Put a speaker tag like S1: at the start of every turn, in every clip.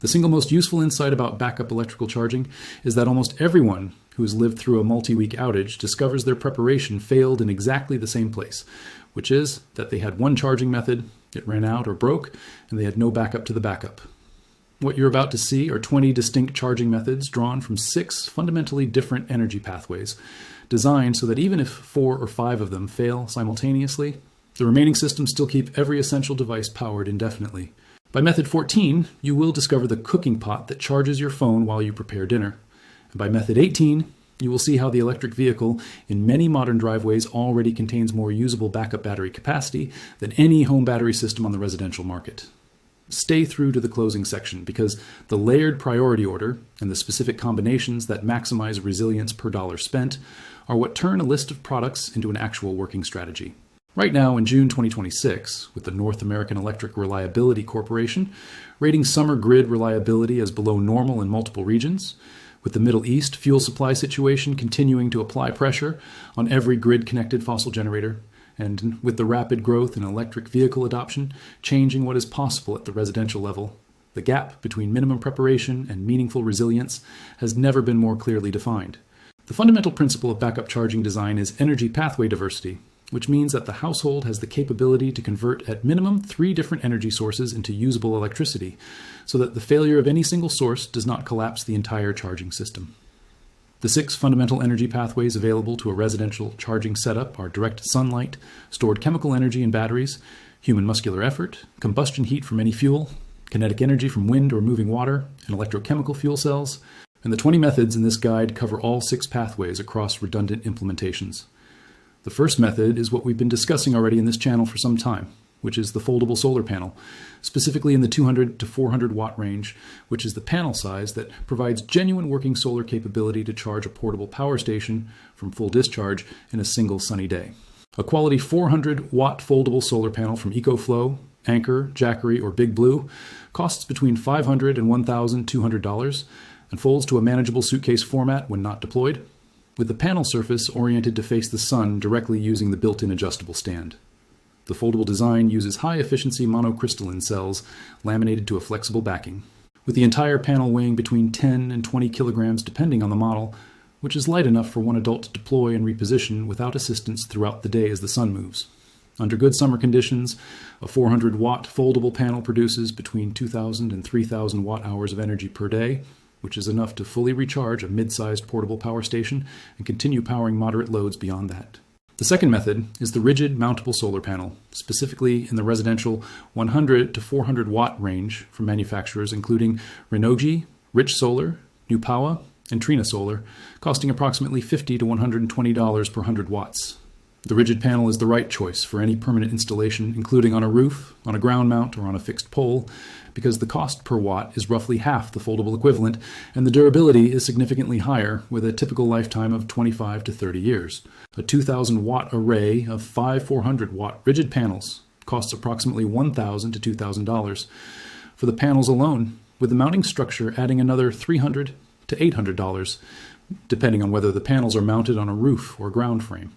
S1: The single most useful insight about backup electrical charging is that almost everyone who has lived through a multi-week outage discovers their preparation failed in exactly the same place, which is that they had one charging method, it ran out or broke, and they had no backup to the backup. What you're about to see are 20 distinct charging methods drawn from 6 fundamentally different energy pathways, designed so that even if 4 or 5 of them fail simultaneously, the remaining systems still keep every essential device powered indefinitely. By method 14, you will discover the cooking pot that charges your phone while you prepare dinner. And by method 18, you will see how the electric vehicle in many modern driveways already contains more usable backup battery capacity than any home battery system on the residential market. Stay through to the closing section because the layered priority order and the specific combinations that maximize resilience per dollar spent are what turn a list of products into an actual working strategy. Right now, in June 2026, with the North American Electric Reliability Corporation rating summer grid reliability as below normal in multiple regions, with the Middle East fuel supply situation continuing to apply pressure on every grid-connected fossil generator, and with the rapid growth in electric vehicle adoption changing what is possible at the residential level, the gap between minimum preparation and meaningful resilience has never been more clearly defined. The fundamental principle of backup charging design is energy pathway diversity, which means that the household has the capability to convert at minimum 3 different energy sources into usable electricity, so that the failure of any single source does not collapse the entire charging system. The 6 fundamental energy pathways available to a residential charging setup are direct sunlight, stored chemical energy in batteries, human muscular effort, combustion heat from any fuel, kinetic energy from wind or moving water, and electrochemical fuel cells, and the 20 methods in this guide cover all 6 pathways across redundant implementations. The first method is what we've been discussing already in this channel for some time, which is the foldable solar panel, specifically in the 200 to 400 watt range, which is the panel size that provides genuine working solar capability to charge a portable power station from full discharge in a single sunny day. A quality 400 watt foldable solar panel from EcoFlow, Anker, Jackery, or Big Blue costs between $500 and $1,200 and folds to a manageable suitcase format when not deployed, with the panel surface oriented to face the sun directly using the built-in adjustable stand. The foldable design uses high-efficiency monocrystalline cells laminated to a flexible backing, with the entire panel weighing between 10 and 20 kilograms depending on the model, which is light enough for one adult to deploy and reposition without assistance throughout the day as the sun moves. Under good summer conditions, a 400-watt foldable panel produces between 2,000 and 3,000 watt-hours of energy per day, which is enough to fully recharge a mid-sized portable power station and continue powering moderate loads beyond that. The second method is the rigid mountable solar panel, specifically in the residential 100 to 400 watt range from manufacturers including Renogy, Rich Solar, Nupawa, and Trina Solar, costing approximately $50 to $120 per 100 watts. The rigid panel is the right choice for any permanent installation, including on a roof, on a ground mount, or on a fixed pole, because the cost per watt is roughly half the foldable equivalent, and the durability is significantly higher, with a typical lifetime of 25 to 30 years. A 2,000-watt array of 5 400-watt rigid panels costs approximately $1,000 to $2,000 for the panels alone, with the mounting structure adding another $300 to $800, depending on whether the panels are mounted on a roof or ground frame.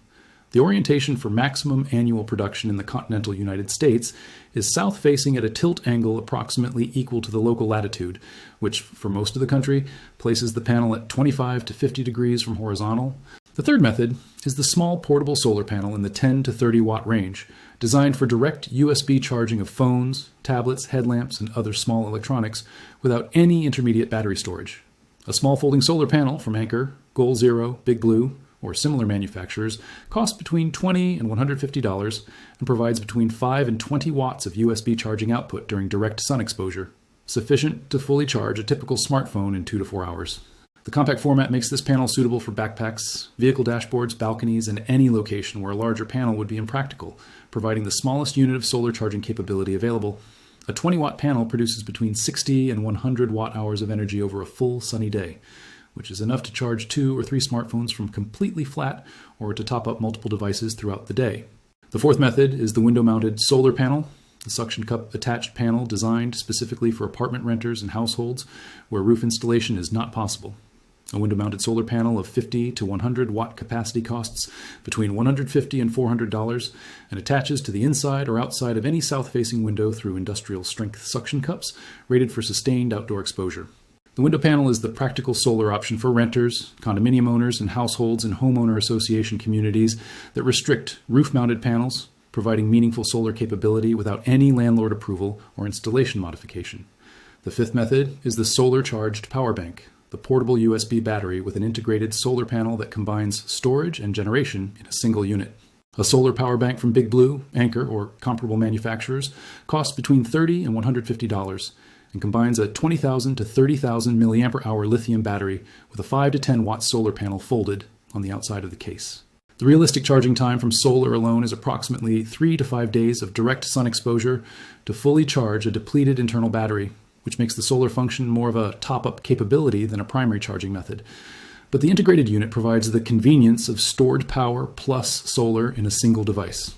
S1: The orientation for maximum annual production in the continental United States is south-facing at a tilt angle approximately equal to the local latitude, which, for most of the country, places the panel at 25 to 50 degrees from horizontal. The third method is the small portable solar panel in the 10 to 30 watt range, designed for direct USB charging of phones, tablets, headlamps, and other small electronics without any intermediate battery storage. A small folding solar panel from Anker, Goal Zero, Big Blue, or similar manufacturers costs between $20 and $150 and provides between 5 and 20 watts of USB charging output during direct sun exposure, sufficient to fully charge a typical smartphone in 2 to 4 hours. The compact format makes this panel suitable for backpacks, vehicle dashboards, balconies, and any location where a larger panel would be impractical, providing the smallest unit of solar charging capability available. A 20-watt panel produces between 60 and 100 watt-hours of energy over a full sunny day, which is enough to charge 2 or 3 smartphones from completely flat or to top up multiple devices throughout the day. The fourth method is the window-mounted solar panel, the suction cup attached panel designed specifically for apartment renters and households where roof installation is not possible. A window-mounted solar panel of 50 to 100 watt capacity costs between $150 and $400 and attaches to the inside or outside of any south-facing window through industrial-strength suction cups rated for sustained outdoor exposure. The window panel is the practical solar option for renters, condominium owners, and households in homeowner association communities that restrict roof-mounted panels, providing meaningful solar capability without any landlord approval or installation modification. The fifth method is the solar-charged power bank, the portable USB battery with an integrated solar panel that combines storage and generation in a single unit. A solar power bank from Big Blue, Anker, or comparable manufacturers costs between $30 and $150 and combines a 20,000 to 30,000 milliampere-hour lithium battery with a 5 to 10 watt solar panel folded on the outside of the case. The realistic charging time from solar alone is approximately 3 to 5 days of direct sun exposure to fully charge a depleted internal battery, which makes the solar function more of a top-up capability than a primary charging method. But the integrated unit provides the convenience of stored power plus solar in a single device.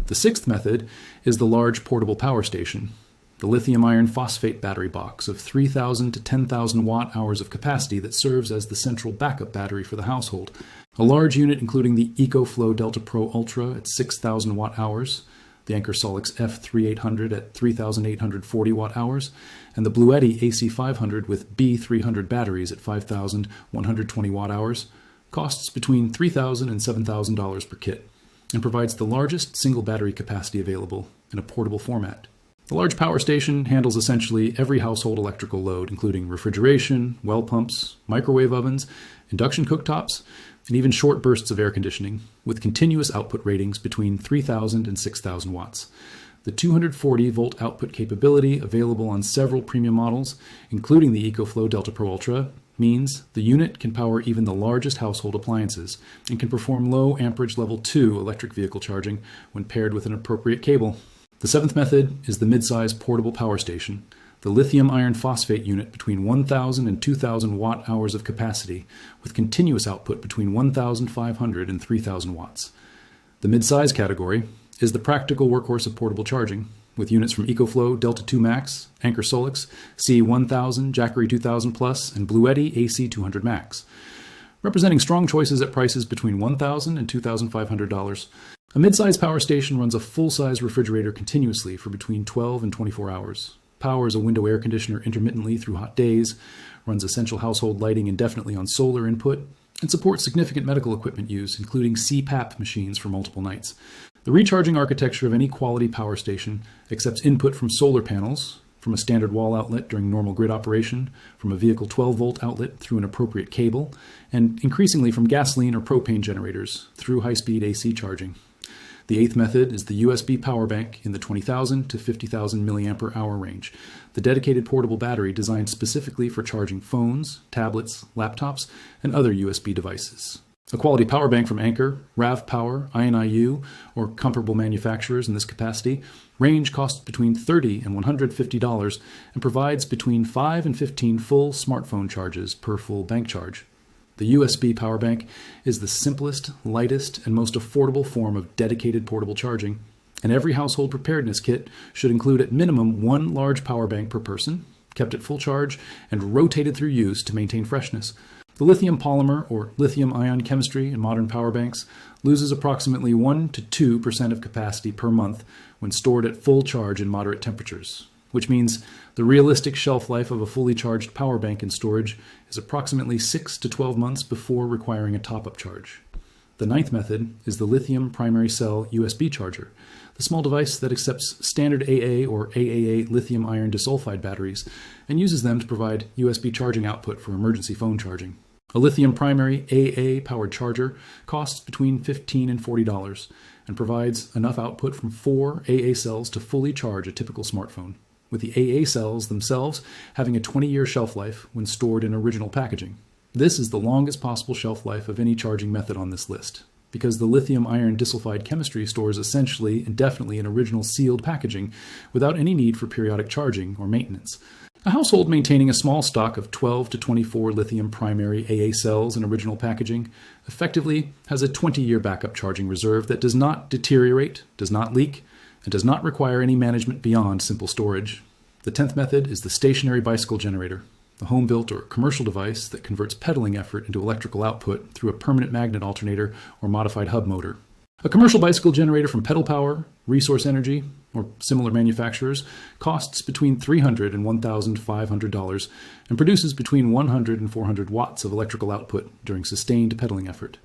S1: The sixth method is the large portable power station, the lithium iron phosphate battery box of 3,000 to 10,000 watt-hours of capacity that serves as the central backup battery for the household. A large unit including the EcoFlow Delta Pro Ultra at 6,000 watt-hours, the Anker Solix F3800 at 3,840 watt-hours, and the Bluetti AC500 with B300 batteries at 5,120 watt-hours, costs between $3,000 and $7,000 per kit, and provides the largest single battery capacity available in a portable format. The large power station handles essentially every household electrical load, including refrigeration, well pumps, microwave ovens, induction cooktops, and even short bursts of air conditioning, with continuous output ratings between 3,000 and 6,000 watts. The 240-volt output capability available on several premium models, including the EcoFlow Delta Pro Ultra, means the unit can power even the largest household appliances and can perform low amperage level 2 electric vehicle charging when paired with an appropriate cable. The seventh method is the mid-size portable power station, the lithium iron phosphate unit between 1,000 and 2,000 watt-hours of capacity, with continuous output between 1,500 and 3,000 watts. The mid-size category is the practical workhorse of portable charging, with units from EcoFlow Delta 2 Max, Anker Solix, C1000, Jackery 2000 Plus, and Bluetti AC200 Max, representing strong choices at prices between $1,000 and $2,500. A mid-size power station runs a full-size refrigerator continuously for between 12 and 24 hours, powers a window air conditioner intermittently through hot days, runs essential household lighting indefinitely on solar input, and supports significant medical equipment use, including CPAP machines for multiple nights. The recharging architecture of any quality power station accepts input from solar panels, from a standard wall outlet during normal grid operation, from a vehicle 12-volt outlet through an appropriate cable, and increasingly from gasoline or propane generators through high-speed AC charging. The eighth method is the USB power bank in the 20,000 to 50,000 milliampere hour range, the dedicated portable battery designed specifically for charging phones, tablets, laptops, and other USB devices. A quality power bank from Anker, RAV Power, INIU, or comparable manufacturers in this capacity range costs between $30 and $150 and provides between 5 and 15 full smartphone charges per full bank charge. The USB power bank is the simplest, lightest, and most affordable form of dedicated portable charging, and every household preparedness kit should include at minimum one large power bank per person, kept at full charge, and rotated through use to maintain freshness. The lithium polymer or lithium-ion chemistry in modern power banks loses approximately 1 to 2% of capacity per month when stored at full charge in moderate temperatures, which means the realistic shelf life of a fully charged power bank in storage is approximately 6 to 12 months before requiring a top-up charge. The ninth method is the lithium primary cell USB charger, the small device that accepts standard AA or AAA lithium iron disulfide batteries and uses them to provide USB charging output for emergency phone charging. A lithium primary AA-powered charger costs between $15 and $40 and provides enough output from 4 AA cells to fully charge a typical smartphone, with the AA cells themselves having a 20-year shelf life when stored in original packaging. This is the longest possible shelf life of any charging method on this list, because the lithium iron disulfide chemistry stores essentially indefinitely in original sealed packaging without any need for periodic charging or maintenance. A household maintaining a small stock of 12 to 24 lithium primary AA cells in original packaging effectively has a 20-year backup charging reserve that does not deteriorate, does not leak, and does not require any management beyond simple storage. The 10th method is the stationary bicycle generator, a home-built or commercial device that converts pedaling effort into electrical output through a permanent magnet alternator or modified hub motor. A commercial bicycle generator from Pedal Power, Resource Energy, or similar manufacturers costs between $300 and $1,500 and produces between 100 and 400 watts of electrical output during sustained pedaling effort.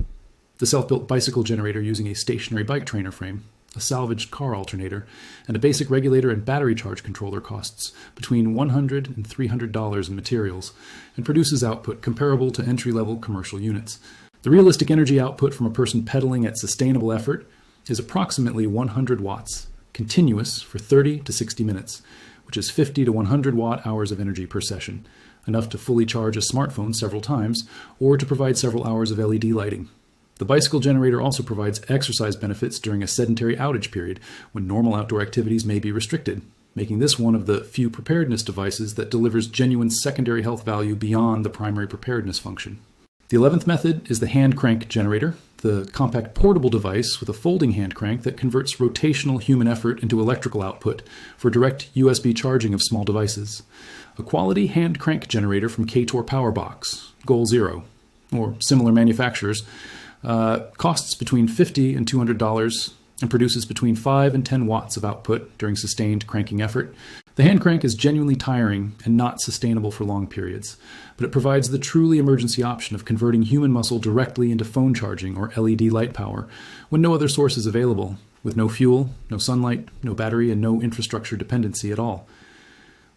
S1: The self-built bicycle generator using a stationary bike trainer frame, a salvaged car alternator, and a basic regulator and battery charge controller costs between $100 and $300 in materials and produces output comparable to entry-level commercial units. The realistic energy output from a person pedaling at sustainable effort is approximately 100 watts, continuous for 30 to 60 minutes, which is 50 to 100 watt-hours of energy per session, enough to fully charge a smartphone several times or to provide several hours of LED lighting. The bicycle generator also provides exercise benefits during a sedentary outage period when normal outdoor activities may be restricted, making this one of the few preparedness devices that delivers genuine secondary health value beyond the primary preparedness function. The 11th method is the hand crank generator, the compact portable device with a folding hand crank that converts rotational human effort into electrical output for direct USB charging of small devices. A quality hand crank generator from KTOR Powerbox, Goal Zero, or similar manufacturers, costs between $50 and $200 and produces between 5 and 10 watts of output during sustained cranking effort. The hand crank is genuinely tiring and not sustainable for long periods, but it provides the truly emergency option of converting human muscle directly into phone charging or LED light power when no other source is available, with no fuel, no sunlight, no battery, and no infrastructure dependency at all.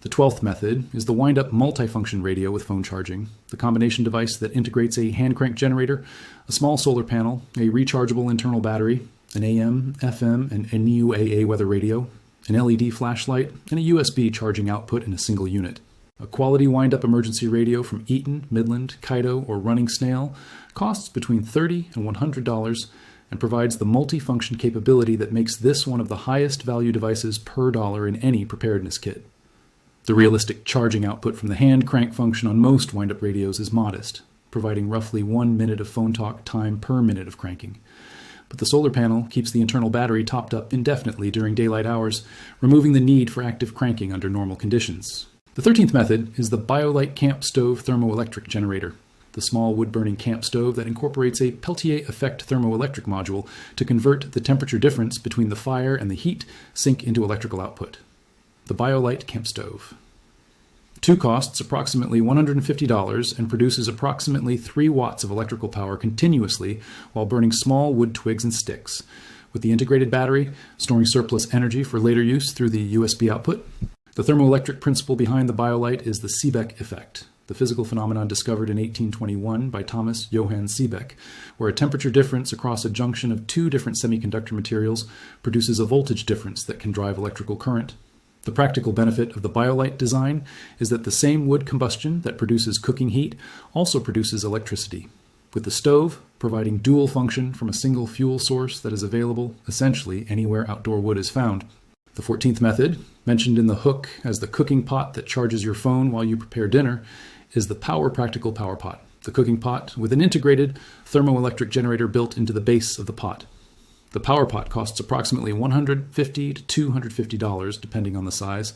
S1: The 12th method is the wind-up multifunction radio with phone charging, the combination device that integrates a hand crank generator, a small solar panel, a rechargeable internal battery, an AM, FM, and NUAA weather radio, an LED flashlight, and a USB charging output in a single unit. A quality wind-up emergency radio from Eaton, Midland, Kaido, or Running Snail costs between $30 and $100 and provides the multi-function capability that makes this one of the highest value devices per dollar in any preparedness kit. The realistic charging output from the hand crank function on most wind-up radios is modest, providing roughly 1 minute of phone talk time per minute of cranking. But the solar panel keeps the internal battery topped up indefinitely during daylight hours, removing the need for active cranking under normal conditions. The 13th method is the BioLite camp stove thermoelectric generator, the small wood-burning camp stove that incorporates a Peltier effect thermoelectric module to convert the temperature difference between the fire and the heat sink into electrical output. The BioLite camp stove. Two costs approximately $150 and produces approximately 3 watts of electrical power continuously while burning small wood twigs and sticks, with the integrated battery storing surplus energy for later use through the USB output. The thermoelectric principle behind the BioLite is the Seebeck effect, the physical phenomenon discovered in 1821 by Thomas Johann Seebeck, where a temperature difference across a junction of 2 different semiconductor materials produces a voltage difference that can drive electrical current. The practical benefit of the BioLite design is that the same wood combustion that produces cooking heat also produces electricity, with the stove providing dual function from a single fuel source that is available essentially anywhere outdoor wood is found. The 14th method, mentioned in the hook as the cooking pot that charges your phone while you prepare dinner, is the Power Practical Power Pot, the cooking pot with an integrated thermoelectric generator built into the base of the pot. The Power Pot costs approximately $150 to $250 depending on the size,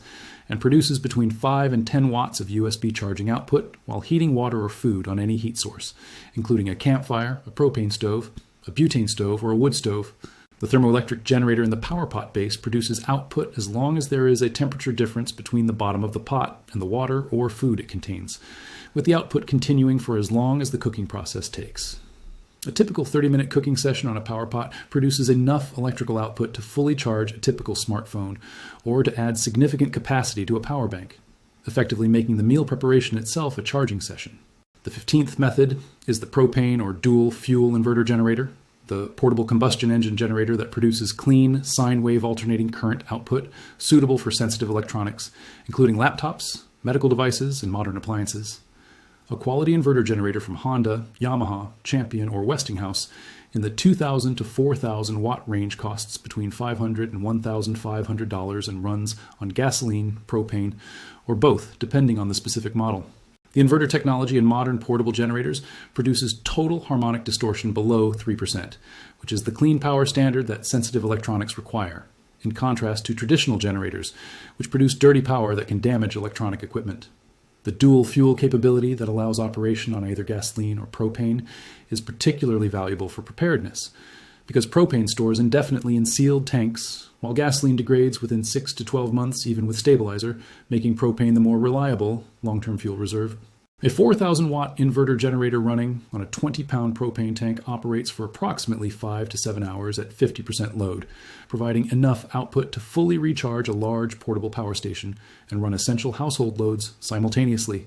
S1: and produces between 5 and 10 watts of USB charging output while heating water or food on any heat source, including a campfire, a propane stove, a butane stove, or a wood stove. The thermoelectric generator in the Power Pot base produces output as long as there is a temperature difference between the bottom of the pot and the water or food it contains, with the output continuing for as long as the cooking process takes. A typical 30-minute cooking session on a Power Pot produces enough electrical output to fully charge a typical smartphone or to add significant capacity to a power bank, effectively making the meal preparation itself a charging session. The 15th method is the propane or dual fuel inverter generator, the portable combustion engine generator that produces clean sine wave alternating current output suitable for sensitive electronics, including laptops, medical devices, and modern appliances. A quality inverter generator from Honda, Yamaha, Champion, or Westinghouse in the 2,000 to 4,000 watt range costs between $500 and $1,500 and runs on gasoline, propane, or both, depending on the specific model. The inverter technology in modern portable generators produces total harmonic distortion below 3%, which is the clean power standard that sensitive electronics require, in contrast to traditional generators, which produce dirty power that can damage electronic equipment. The dual fuel capability that allows operation on either gasoline or propane is particularly valuable for preparedness, because propane stores indefinitely in sealed tanks, while gasoline degrades within 6 to 12 months even with stabilizer, making propane the more reliable long-term fuel reserve. A 4,000-watt inverter generator running on a 20-pound propane tank operates for approximately 5 to 7 hours at 50% load, providing enough output to fully recharge a large portable power station and run essential household loads simultaneously.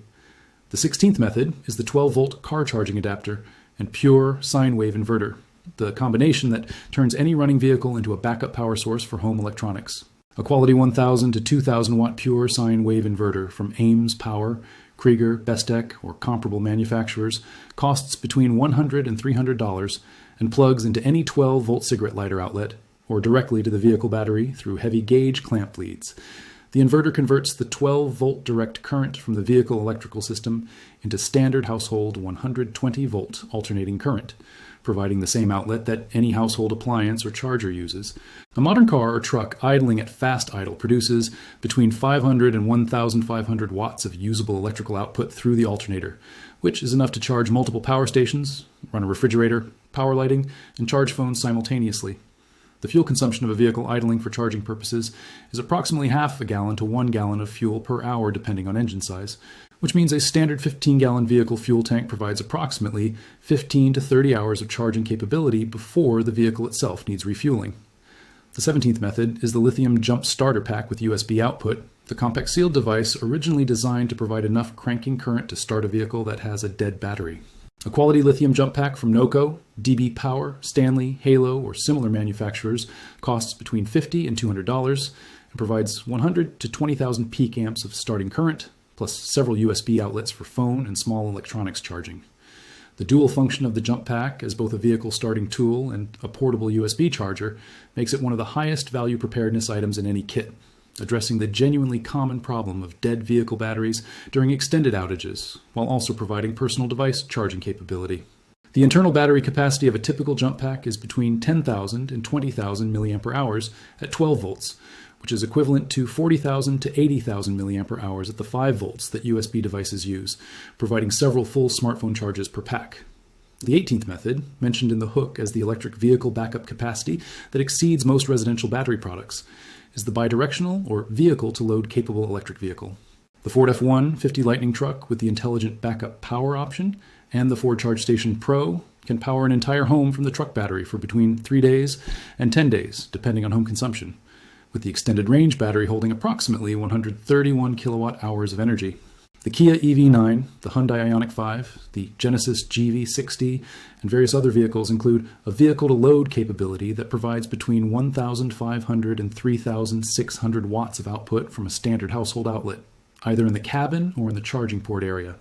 S1: The 16th method is the 12-volt car charging adapter and pure sine wave inverter, the combination that turns any running vehicle into a backup power source for home electronics. A quality 1,000 to 2,000-watt pure sine wave inverter from Ames Power, Krieger, Bestech, or comparable manufacturers costs between $100 and $300 and plugs into any 12-volt cigarette lighter outlet or directly to the vehicle battery through heavy gauge clamp leads. The inverter converts the 12-volt direct current from the vehicle electrical system into standard household 120-volt alternating current, providing the same outlet that any household appliance or charger uses. A modern car or truck idling at fast idle produces between 500 and 1,500 watts of usable electrical output through the alternator, which is enough to charge multiple power stations, run a refrigerator, power lighting, and charge phones simultaneously. The fuel consumption of a vehicle idling for charging purposes is approximately half a gallon to 1 gallon of fuel per hour depending on engine size, which means a standard 15-gallon vehicle fuel tank provides approximately 15 to 30 hours of charging capability before the vehicle itself needs refueling. The 17th method is the lithium jump starter pack with USB output, the compact sealed device originally designed to provide enough cranking current to start a vehicle that has a dead battery. A quality lithium jump pack from NOCO, DB Power, Stanley, Halo, or similar manufacturers costs between $50 and $200 and provides 100 to 20,000 peak amps of starting current, plus several USB outlets for phone and small electronics charging. The dual function of the jump pack as both a vehicle starting tool and a portable USB charger makes it one of the highest value preparedness items in any kit, addressing the genuinely common problem of dead vehicle batteries during extended outages, while also providing personal device charging capability. The internal battery capacity of a typical jump pack is between 10,000 and 20,000 mAh at 12 volts, which is equivalent to 40,000 to 80,000 mAh at the 5 volts that USB devices use, providing several full smartphone charges per pack. The 18th method, mentioned in the hook as the electric vehicle backup capacity that exceeds most residential battery products, is the bidirectional or vehicle-to-load capable electric vehicle. The Ford F-150 Lightning truck with the intelligent backup power option and the Ford Charge Station Pro can power an entire home from the truck battery for between 3 days and 10 days, depending on home consumption, with the extended range battery holding approximately 131 kilowatt hours of energy. The Kia EV9, the Hyundai Ioniq 5, the Genesis GV60, and various other vehicles include a vehicle-to-load capability that provides between 1,500 and 3,600 watts of output from a standard household outlet, either in the cabin or in the charging port area.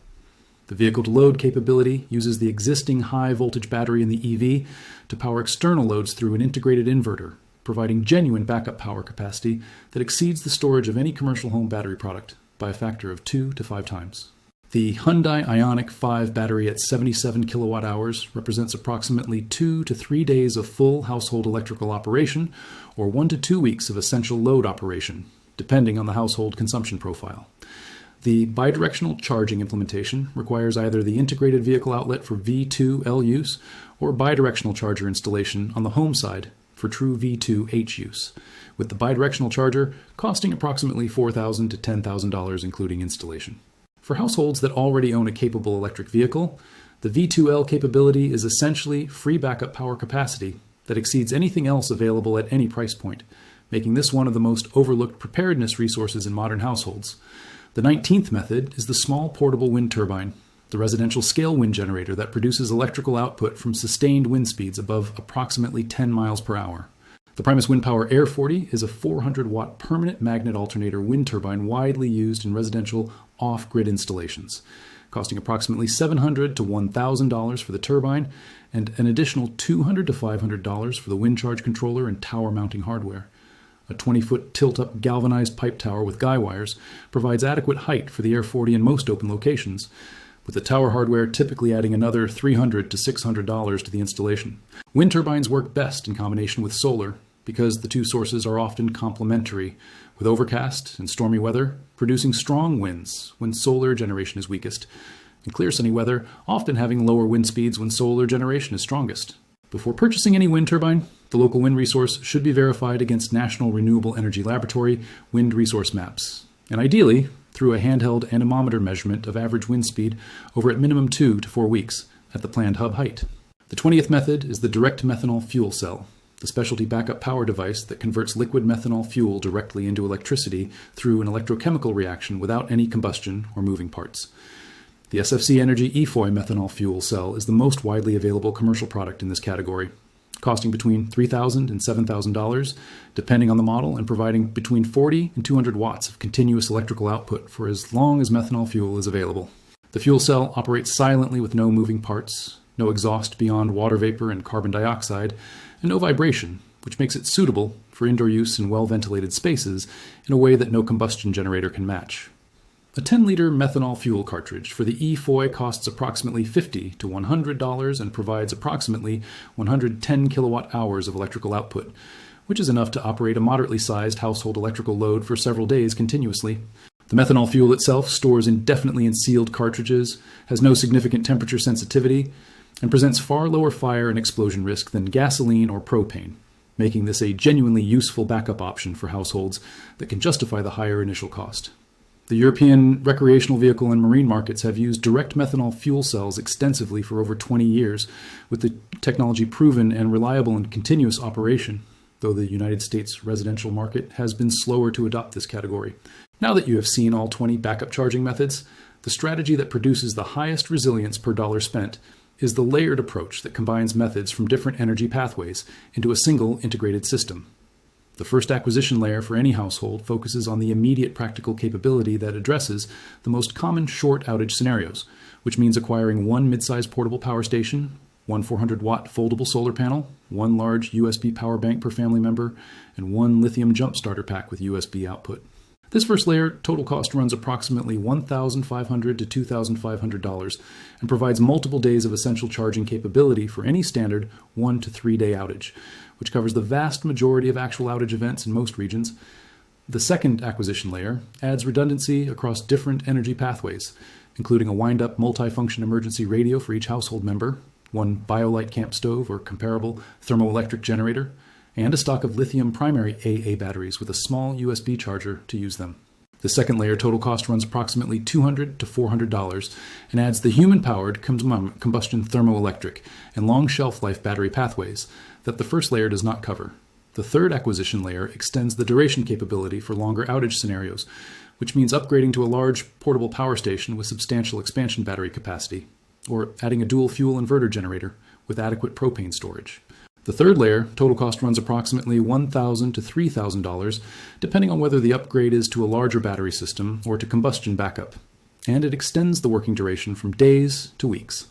S1: The vehicle-to-load capability uses the existing high-voltage battery in the EV to power external loads through an integrated inverter, providing genuine backup power capacity that exceeds the storage of any commercial home battery product by a factor of 2 to 5 times. The Hyundai Ioniq 5 battery at 77 kilowatt hours represents approximately 2 to 3 days of full household electrical operation or 1 to 2 weeks of essential load operation, depending on the household consumption profile. The bidirectional charging implementation requires either the integrated vehicle outlet for V2L use or bidirectional charger installation on the home side for true V2H use, with the bidirectional charger costing approximately $4,000 to $10,000 including installation. For households that already own a capable electric vehicle, the V2L capability is essentially free backup power capacity that exceeds anything else available at any price point, making this one of the most overlooked preparedness resources in modern households. The 19th method is the small portable wind turbine, the residential scale wind generator that produces electrical output from sustained wind speeds above approximately 10 miles per hour. The Primus Wind Power Air 40 is a 400-watt permanent magnet alternator wind turbine widely used in residential off-grid installations, costing approximately $700 to $1,000 for the turbine and an additional $200 to $500 for the wind charge controller and tower mounting hardware. A 20-foot tilt-up galvanized pipe tower with guy wires provides adequate height for the Air 40 in most open locations, with the tower hardware typically adding another $300 to $600 to the installation. Wind turbines work best in combination with solar because the two sources are often complementary, with overcast and stormy weather producing strong winds when solar generation is weakest, and clear sunny weather often having lower wind speeds when solar generation is strongest. Before purchasing any wind turbine, the local wind resource should be verified against National Renewable Energy Laboratory wind resource maps, and ideally through a handheld anemometer measurement of average wind speed over at minimum 2 to 4 weeks at the planned hub height. The 20th method is the direct methanol fuel cell, the specialty backup power device that converts liquid methanol fuel directly into electricity through an electrochemical reaction without any combustion or moving parts. The SFC Energy EFOY methanol fuel cell is the most widely available commercial product in this category, costing between $3,000 and $7,000, depending on the model, and providing between 40 and 200 watts of continuous electrical output for as long as methanol fuel is available. The fuel cell operates silently with no moving parts, no exhaust beyond water vapor and carbon dioxide, and no vibration, which makes it suitable for indoor use in well-ventilated spaces in a way that no combustion generator can match. A 10-liter methanol fuel cartridge for the EFOY costs approximately $50 to $100 and provides approximately 110 kilowatt hours of electrical output, which is enough to operate a moderately sized household electrical load for several days continuously. The methanol fuel itself stores indefinitely in sealed cartridges, has no significant temperature sensitivity, and presents far lower fire and explosion risk than gasoline or propane, making this a genuinely useful backup option for households that can justify the higher initial cost. The European recreational vehicle and marine markets have used direct methanol fuel cells extensively for over 20 years, with the technology proven and reliable in continuous operation, though the United States residential market has been slower to adopt this category. Now that you have seen all 20 backup charging methods, the strategy that produces the highest resilience per dollar spent is the layered approach that combines methods from different energy pathways into a single integrated system. The first acquisition layer for any household focuses on the immediate practical capability that addresses the most common short outage scenarios, which means acquiring one mid-sized portable power station, one 400-watt foldable solar panel, one large USB power bank per family member, and one lithium jump starter pack with USB output. This first layer total cost runs approximately $1,500 to $2,500 and provides multiple days of essential charging capability for any standard 1 to 3 day outage, which covers the vast majority of actual outage events in most regions. The second acquisition layer adds redundancy across different energy pathways, including a wind-up multifunction emergency radio for each household member, one BioLite camp stove or comparable thermoelectric generator, and a stock of lithium primary AA batteries with a small USB charger to use them. The second layer total cost runs approximately $200 to $400 and adds the human-powered combustion thermoelectric and long shelf life battery pathways that the first layer does not cover. The third acquisition layer extends the duration capability for longer outage scenarios, which means upgrading to a large portable power station with substantial expansion battery capacity, or adding a dual fuel inverter generator with adequate propane storage. The third layer total cost runs approximately $1,000 to $3,000, depending on whether the upgrade is to a larger battery system or to combustion backup, and it extends the working duration from days to weeks.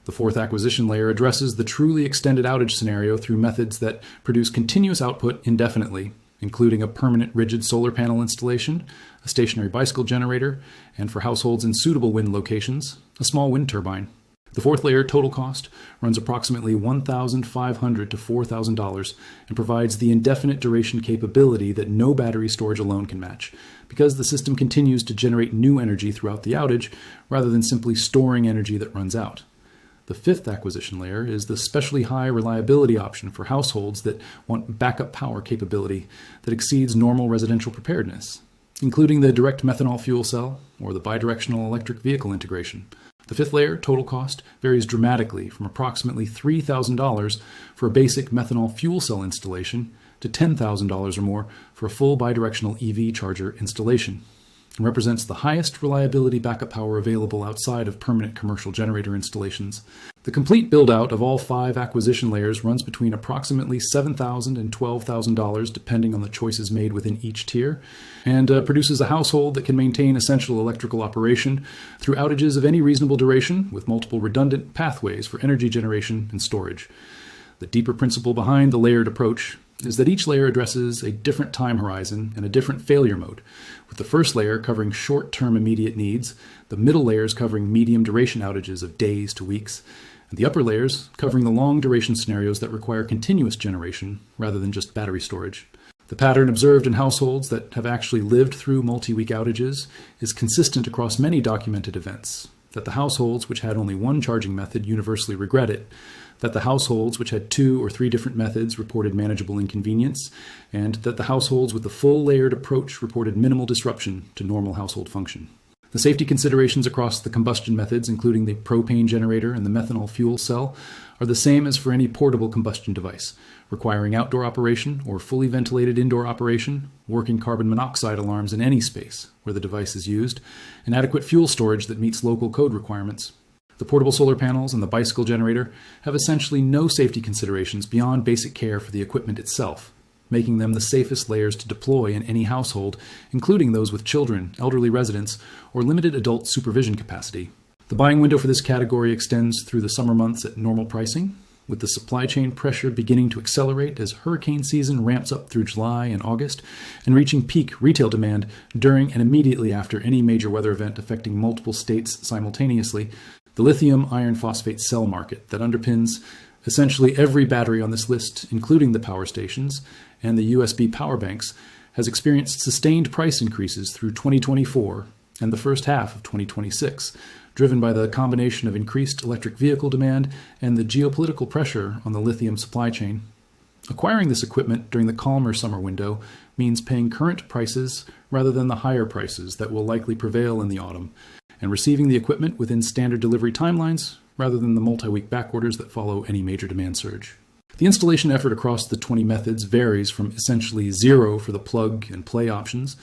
S1: The fourth acquisition layer addresses the truly extended outage scenario through methods that produce continuous output indefinitely, including a permanent rigid solar panel installation, a stationary bicycle generator, and for households in suitable wind locations, a small wind turbine. The fourth layer total cost runs approximately $1,500 to $4,000 and provides the indefinite duration capability that no battery storage alone can match, because the system continues to generate new energy throughout the outage rather than simply storing energy that runs out. The fifth acquisition layer is the specially high reliability option for households that want backup power capability that exceeds normal residential preparedness, including the direct methanol fuel cell or the bidirectional electric vehicle integration. The fifth layer total cost varies dramatically from approximately $3,000 for a basic methanol fuel cell installation to $10,000 or more for a full bidirectional EV charger installation, and represents the highest reliability backup power available outside of permanent commercial generator installations. The complete build-out of all 5 acquisition layers runs between approximately $7,000 and $12,000 depending on the choices made within each tier, and produces a household that can maintain essential electrical operation through outages of any reasonable duration with multiple redundant pathways for energy generation and storage. The deeper principle behind the layered approach is that each layer addresses a different time horizon and a different failure mode, with the first layer covering short-term immediate needs, the middle layers covering medium-duration outages of days to weeks, and the upper layers covering the long-duration scenarios that require continuous generation rather than just battery storage. The pattern observed in households that have actually lived through multi-week outages is consistent across many documented events, that the households which had only one charging method universally regret it, that the households which had 2 or 3 different methods reported manageable inconvenience, and that the households with the full layered approach reported minimal disruption to normal household function. The safety considerations across the combustion methods, including the propane generator and the methanol fuel cell, are the same as for any portable combustion device, requiring outdoor operation or fully ventilated indoor operation, working carbon monoxide alarms in any space where the device is used, and adequate fuel storage that meets local code requirements. The portable solar panels and the bicycle generator have essentially no safety considerations beyond basic care for the equipment itself, making them the safest layers to deploy in any household, including those with children, elderly residents, or limited adult supervision capacity. The buying window for this category extends through the summer months at normal pricing, with the supply chain pressure beginning to accelerate as hurricane season ramps up through July and August, and reaching peak retail demand during and immediately after any major weather event affecting multiple states simultaneously. The lithium iron phosphate cell market that underpins essentially every battery on this list, including the power stations and the USB power banks, has experienced sustained price increases through 2024 and the first half of 2026, driven by the combination of increased electric vehicle demand and the geopolitical pressure on the lithium supply chain. Acquiring this equipment during the calmer summer window means paying current prices rather than the higher prices that will likely prevail in the autumn, and receiving the equipment within standard delivery timelines rather than the multi-week back orders that follow any major demand surge. The installation effort across the 20 methods varies from essentially 0 for the plug and play options,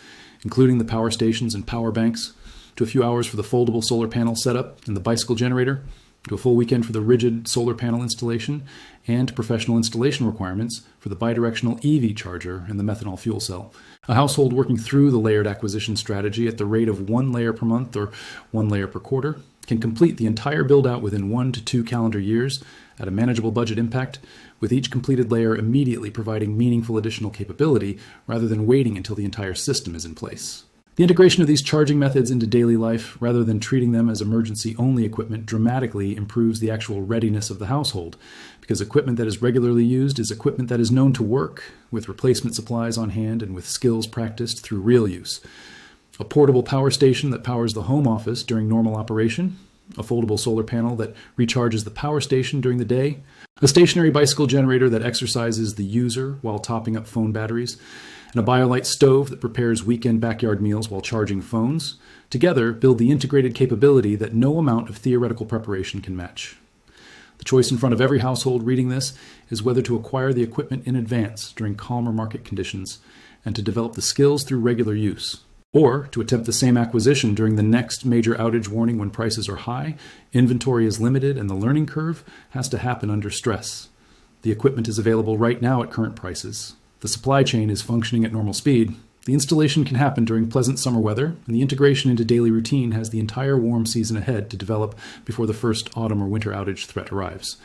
S1: including the power stations and power banks, to a few hours for the foldable solar panel setup and the bicycle generator, to a full weekend for the rigid solar panel installation, and professional installation requirements for the bidirectional EV charger and the methanol fuel cell. A household working through the layered acquisition strategy at the rate of 1 layer per month or 1 layer per quarter can complete the entire build-out within 1 to 2 calendar years at a manageable budget impact, with each completed layer immediately providing meaningful additional capability rather than waiting until the entire system is in place. The integration of these charging methods into daily life, rather than treating them as emergency-only equipment, dramatically improves the actual readiness of the household, because equipment that is regularly used is equipment that is known to work, with replacement supplies on hand and with skills practiced through real use. A portable power station that powers the home office during normal operation, a foldable solar panel that recharges the power station during the day, a stationary bicycle generator that exercises the user while topping up phone batteries, and a BioLite stove that prepares weekend backyard meals while charging phones, together build the integrated capability that no amount of theoretical preparation can match. The choice in front of every household reading this is whether to acquire the equipment in advance during calmer market conditions and to develop the skills through regular use, or to attempt the same acquisition during the next major outage warning when prices are high, inventory is limited, and the learning curve has to happen under stress. The equipment is available right now at current prices. The supply chain is functioning at normal speed. The installation can happen during pleasant summer weather, and the integration into daily routine has the entire warm season ahead to develop before the first autumn or winter outage threat arrives.